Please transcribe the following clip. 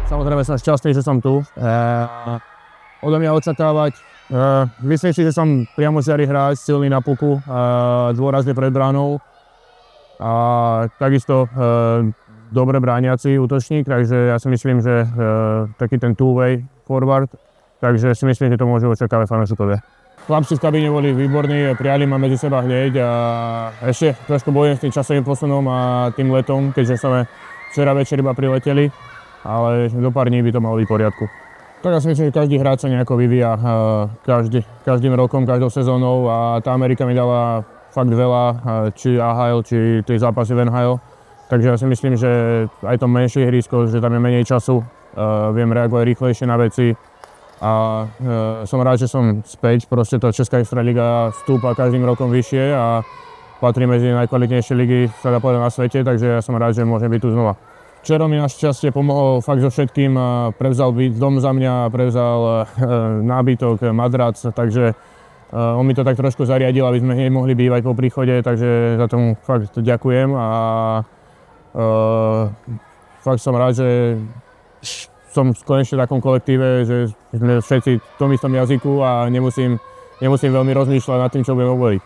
Samozrejme som šťastný, že som tu. Odo mňa očakávať. Myslím si, že som priamočiary hráč, silný na puku, dôrazne pred bránou. A takisto dobre brániaci útočník, takže ja si myslím, že taký ten two-way forward, takže si myslím, že to môžu očakávať fanúšikovia. Chlapci v kabíne boli výborní, prijali ma medzi seba hneď a ešte trošku bojujem s tým časovým posunom a tým letom, keďže sme včera večer iba prileteli, ale do pár dní by to malo byť v poriadku. Tak ja si myslím, že každý hráč sa nejako vyvíja každým rokom, každou sezónou a tá Amerika mi dala fakt veľa, či AHL, či tie zápasy v NHL. Takže ja si myslím, že aj to menšie ihrisko, že tam je menej času, viem reagovať rýchlejšie na veci. A som rád, že som späť, proste tá Česká extraliga stúpa každým rokom vyššie a patrí medzi najkvalitnejšie ligy, sa dá povedať, na svete, takže ja som rád, že môžem byť tu znova. Čero mi našťastie pomohol fakt so všetkým, prevzal dom za mňa, prevzal nábytok, madrac, takže on mi to tak trošku zariadil, aby sme hneď mohli bývať po príchode, takže za tomu fakt ďakujem a fakt som rád, že som konečne v takom kolektíve, že sme všetci v tom istom jazyku a nemusím veľmi rozmýšľať nad tým, čo budem hovoriť.